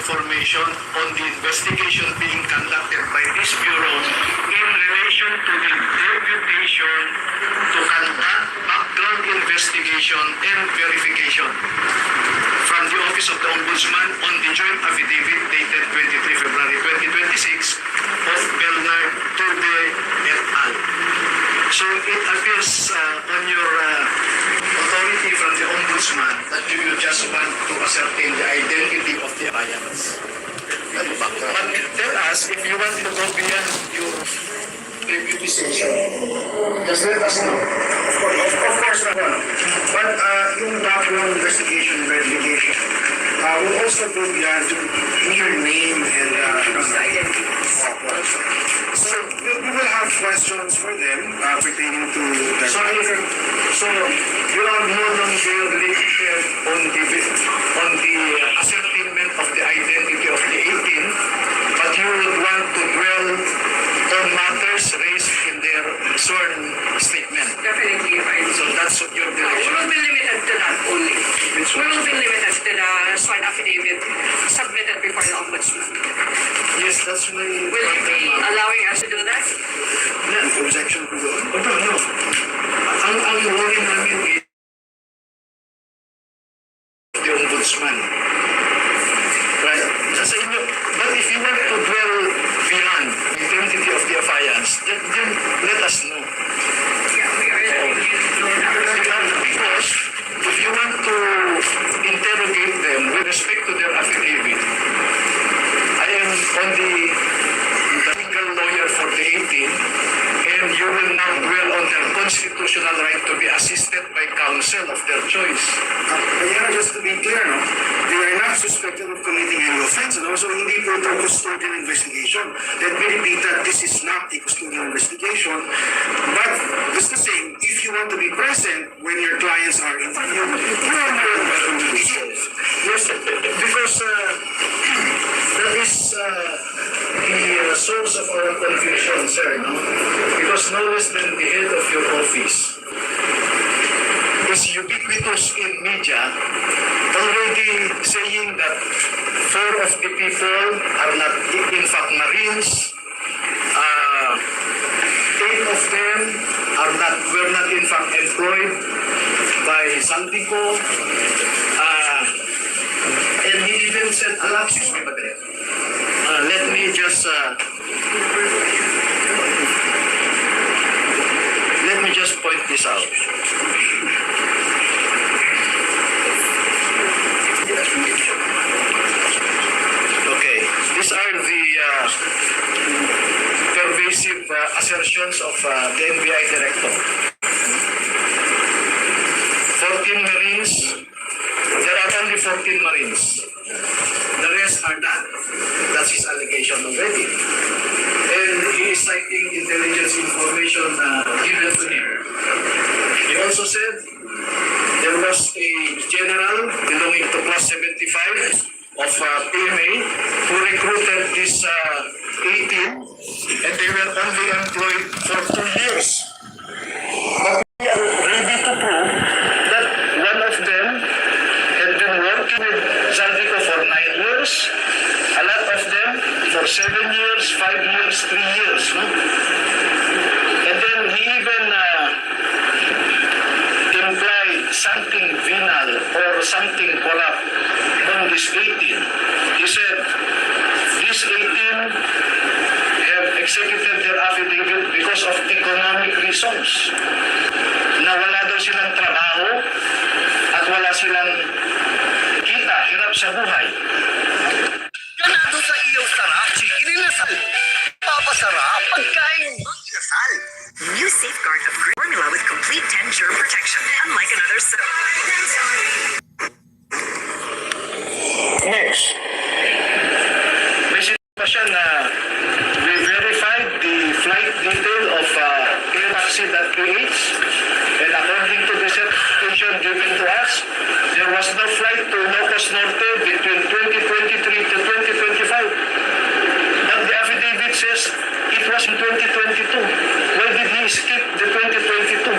information on the investigation being conducted by this Bureau in relation to the deputation to conduct background investigation and verification from the Office of the Ombudsman on the joint affidavit dated 23 February 2026 of Bernard Turbe et al. So it appears on your authority from the Ombudsman that you will just want to ascertain the identity of the alliance. But tell us, if you want to go beyond your deputization, just let us know. Of course, but yung background investigation verification will also go beyond mere name and identity. So we will have questions for them pertaining to their... So you are no longer limited on the ascertainment of the identity of the 18, but you would want to dwell on matters raised in their sworn statement. Definitely, right. So that's your We direction. will be limited to that only. We will be limited to the sworn affidavit submitted before the Ombudsman. Yes, that's my... Will you be allowing us to do that? objection to the... No. Ang worry namin is the Ombudsman. Right? Sa inyo, but if you want to dwell beyond the identity of the affiance, then let us know. Yeah, we are Because if you want to interrogate them with respect to their affidavit, I am on the legal lawyer for the 18, and you will now dwell on their constitutional right to be assisted by counsel of their choice. just to be clear, no? They are not suspected of committing any offense, and also hindi po ito custodial investigation. Let me repeat that this is not a custodial investigation, but just the same, if you want to be present when your clients are interviewed, you are more than welcome to do so. Yes, because that is the source of our confusion, sir. No? Because no less than the head of your office is ubiquitous in media, already saying that 4 of the people are not in fact Marines, 8 of them were not in fact employed by Saldico, and he even said, excuse me, let me just point this out. Okay, these are the pervasive assertions of the NBI director. 14 Marines, there are only 14 Marines. The rest are not. That's his allegation already. And he is citing intelligence information given to him. He also said there was a general belonging to Class 75 of PMA who recruited this 18, and they were only employed for 2 years. But we are ready to prove that one of them had been working with Zaldico for 9 years, a lot of them for 7 years, 5 years, 3 years. No? And then he even implied something venal or something corrupt on this 18. He said, these 18 have executed their affidavit because of economic reasons. Na wala daw silang trabaho at wala silang kita, hirap sa buhay. Ganado sa iyong sarap, ininasal. Papasarap, pagkain ng inasal. New Safeguard of Green Formula with complete 10 germ protection, unlike another soap. Next, may sinabi siya na we verified the flight detail of airtaxi.ph, and according to the certification given to us, there was no flight to Ilocos Norte between 2023 to 2025. But the affidavit says it was in 2022. Why did he skip the 2022?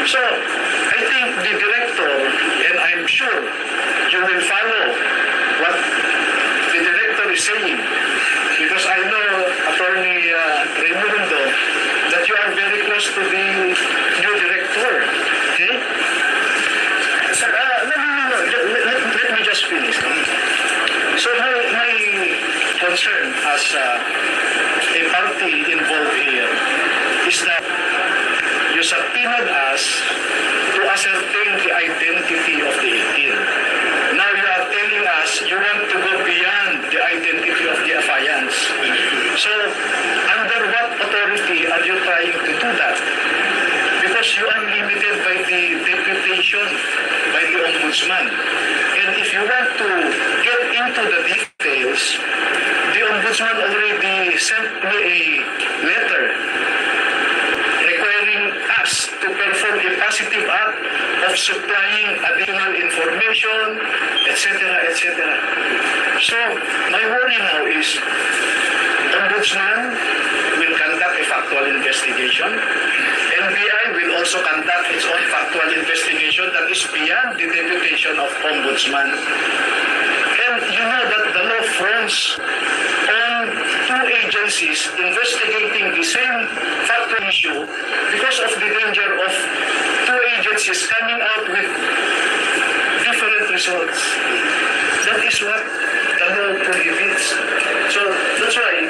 So, I think the director, and I'm sure you will follow what to the new director. Okay? So, no. Let me just finish. So my concern as a party involved here is that you subpoenaed us to ascertain the identity of the 18. Now you are telling us you want to go beyond the identity of the affiance. So, under what authority are you trying to do that? Because you are limited by the deputation by the Ombudsman. And if you want to get into the details, the Ombudsman already sent me a letter requiring us to perform a positive act of supplying additional information, etc., etc. So, my worry now is Ombudsman will conduct a factual investigation. NBI will also conduct its own factual investigation that is beyond the deputation of Ombudsman. And you know that the law fronts on two agencies investigating the same factual issue because of the danger of two agencies coming out with different results. That is what the law prohibits. So that's why,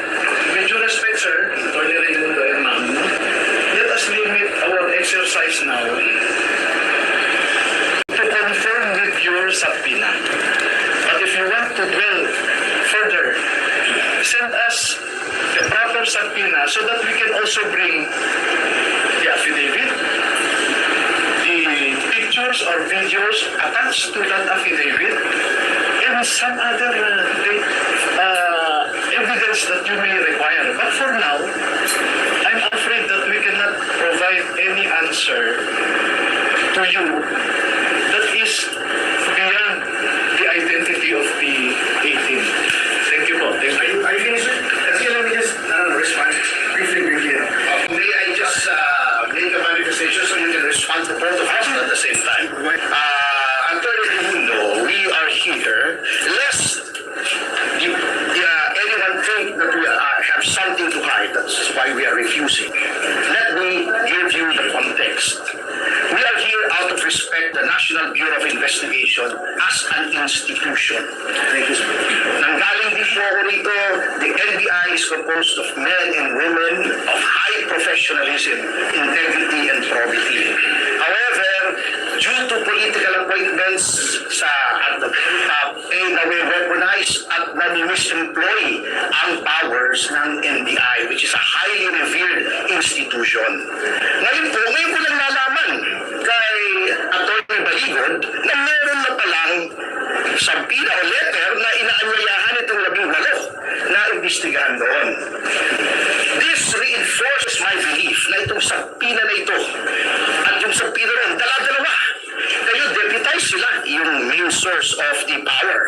with due respect, sir, Attorney Raimundo and ma'am, let us limit our exercise now to confirm with your subpoena. But if you want to dwell further, send us the proper subpoena so that we can also bring the affidavit, the pictures or videos attached to that affidavit, and some other evidence that you may require. But for now, I'm afraid that we cannot provide any answer to you that is beyond the identity of the 18. Thank you po. Thank you. Are you finished? Let me just respond briefly. May I just make a manifestation so you can respond to both of us at the same time? Attorney Raimundo, we are here lest anyone think that we have something to hide. That's why we are refusing. Let me give you the context. We are here out of respect the National Bureau of Investigation as an institution. Thank you, sir. Nanggaling din po ako rito, the NBI is composed of men and women of high professionalism, integrity, and probity. However, due to political appointments at the very top, na-recognize at nami-misemploy ang powers ng NBI, which is a highly revered institution. Ngayon po, ngayon ko lang nalaman kay Attorney Baligod na meron na palang subpoena o letter na inaanyayahan itong 18 na imbestigahan doon. This reinforces my belief na itong subpoena na ito at yung subpoena ron, dala-dalawa. Kayo, deputize sila, yung main source of the power.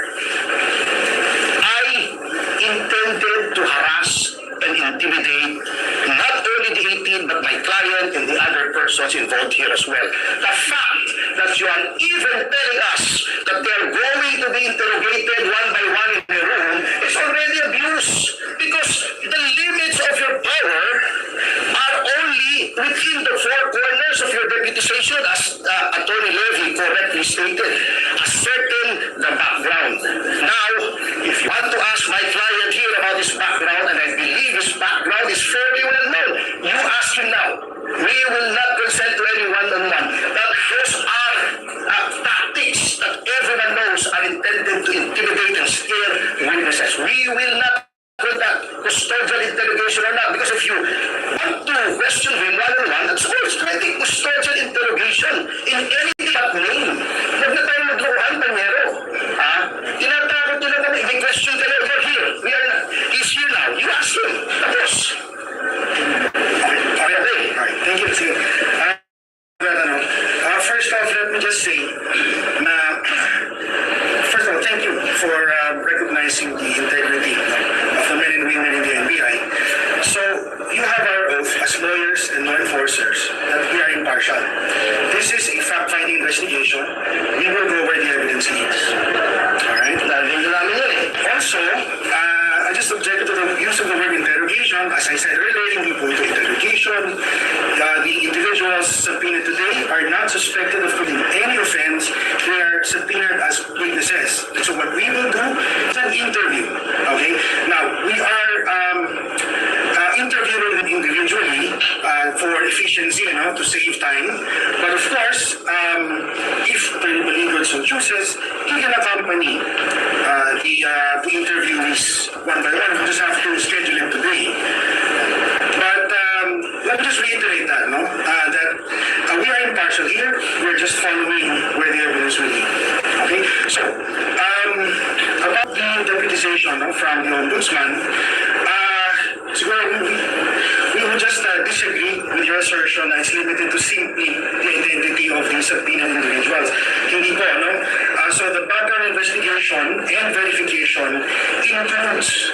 I intended to harass and intimidate not only the 18 but my client and the other persons involved here as well. The fact that you are even telling us that they are going to be interrogated one by one in the room is already abuse because the limits of your power are only within the four corners of your deputization, as Attorney Levy correctly stated, ascertain the background. Now, if you want to ask my client here about his background, and I believe his background is fairly well known, you ask him now. We will not consent to any one-on-one. That those are tactics that everyone knows are intended to intimidate and scare witnesses. We will not conduct custodial interrogation or not, because if you want to question him one-on-one, that's all. It's going to be custodial interrogation in any that name. Huwag na tayo maglukuhan, Panyero. Tinatakot nila kami. May question kayo. You're here. We are not. He's here now. You ask him. Tapos. Okay. Thank you, sir. First off, let me just say, first of all, thank you for recognizing the integrity of the men and women in the NBI. So, you have our oath as lawyers and law enforcers that we are impartial. This is a fact-finding investigation. We will go where the evidence leads. Alright? Also, I just object to the use of the word interrogation. As I said earlier, hindi po ito interrogation. The not suspected of committing any offense, they are subpoenaed as witnesses. So what we will do is an interview. Okay? Now, we are interviewing them individually for efficiency, to save time. But of course, if Attorney Baligod so chooses, he can accompany the interviewees one by one. We just have to schedule it today. But let me just reiterate that, that we are impartial here. We're just following where the evidence will lead. Okay? So, about the deputization from the Ombudsman, siguro we will just disagree with your assertion that it's limited to simply the identity of the subpoenaed individuals. Hindi po, so the background investigation and verification includes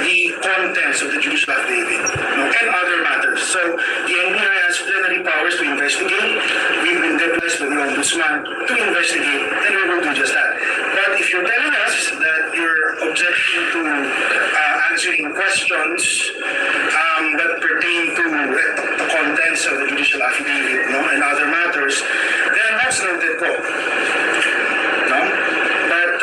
the contents of the judicial affidavit, and other matters. So the NBI has plenary powers to investigate. We've been deputized by the Ombudsman to investigate, and we will do just that. But if you're telling us that you're objecting to answering questions that pertain to the contents of the judicial affidavit, and other matters, then that's noted po. But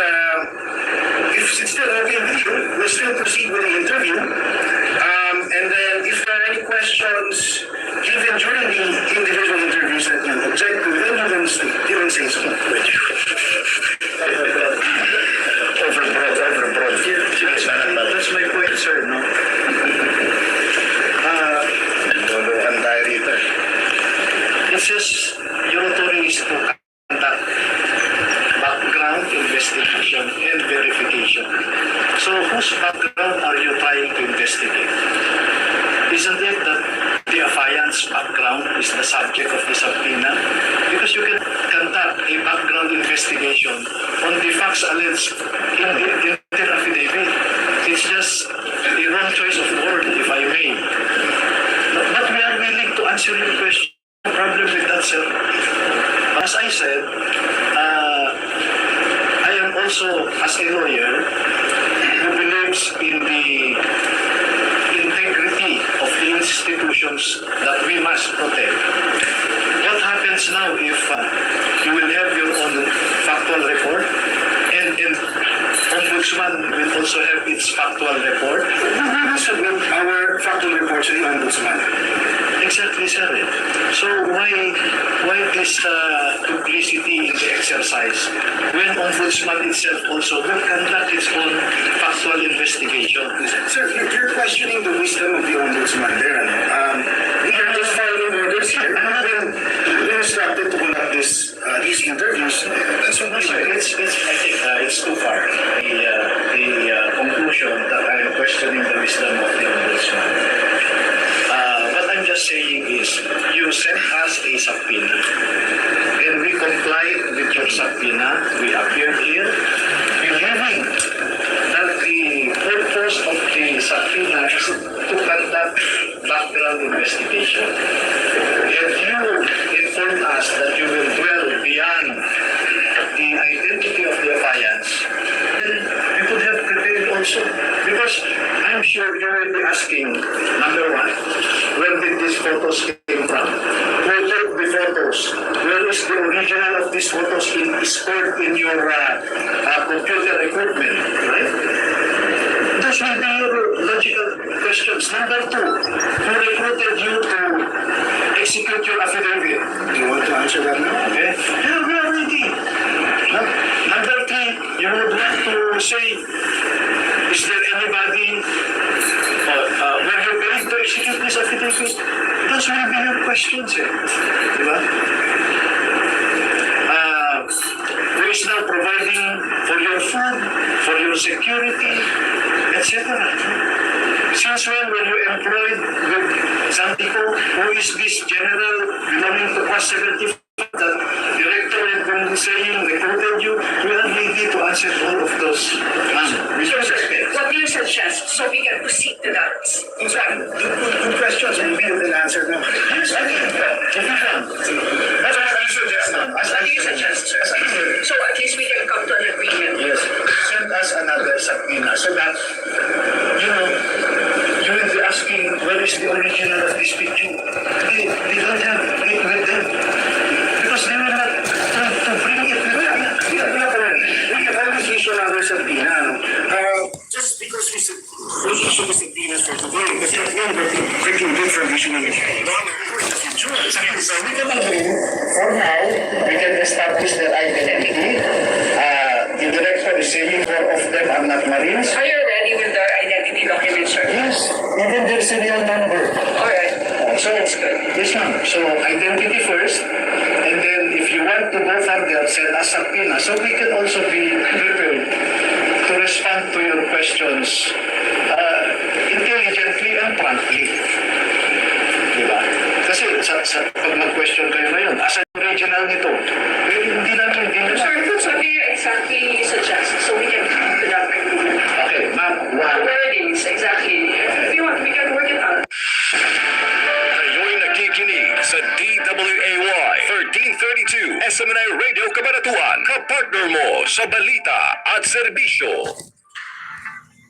if it's still okay with you, we'll still proceed with the interview. And then if there are any questions given during the individual interviews that you object to, then you can say so. Overbroad. That's my point, sir, It says your authority is to conduct background investigation and verification. So whose background are you trying to investigate? Isn't it that the affiant's background is the subject of the subpoena? Because you can conduct a background investigation on the facts alleged in the affidavit. It's just a wrong choice of word, if I may. But we are willing to answer your question. No problem with that, sir. As I said, I am also, as a lawyer, who believes in the integrity of the institutions that we must protect. What happens now if you will have your own factual report and Ombudsman will also have its factual report? We will submit our factual report to the Ombudsman. Exactly, sir. So why this duplicity in the exercise when Ombudsman itself also will conduct its own factual investigation? Sir, you're questioning the wisdom of the Ombudsman there. We are just following orders here. We've been instructed to conduct these interviews. That's what we say. I think it's too far. The conclusion that I am questioning the wisdom of the Ombudsman. What I'm just saying is, you sent us a subpoena, and we complied with your subpoena. We appeared here, believing that the purpose of the subpoena is to conduct background investigation. And you informed us that you will dwell beyond the identity of the affiants. Then you could have prepared also, because I'm sure you will be asking, number one, where did these photos came from? Who took the photos? Where is the original of these photos stored in your computer equipment, right? Those will be your logical questions. Number two, who recruited you to execute your affidavit? Do you want to answer that now? Okay? Yeah, we are ready. Number three, you would want to say, is there anybody when you're going to execute this affidavit? Those will be your questions, Diba? Who is now providing for your food, for your security, etc. Since when were you employed with Santico? Who is this general belonging to Class 75 that director and been saying recruited you? We are ready to answer all of those. What do you suggest so we can proceed to that? Good questions, and we will answer them. Yes, I can. That's what I suggest. What do you suggest? So at least we can come to an agreement. Yes, send us another subpoena so that, you will be asking where is the original of this picture. They don't have it with them. Because they issue the subpoenas for today because again, we're precluded from issuing it. So we can agree, for now, we can establish their identity. The director is saying 4 of them are not Marines. Are you ready with the identity documents, sir? Yes, even their serial number. Alright. So That's good. yes, ma'am. So identity first, and then if you want to go further, send us subpoena. So we can also be prepared to respond to your questions intelligently and promptly. Diba? Kasi pag mag-question kayo ngayon, as an original nito, hindi namin. Sir, what do you exactly suggest so we can come to that conclusion? Okay, ma'am, The one. wordings, exactly. If you want, we can work it out. Kayo'y nakikinig sa DWAY 1332 SMNI Radio Cabanatuan, kapartner mo sa balita at serbisyo.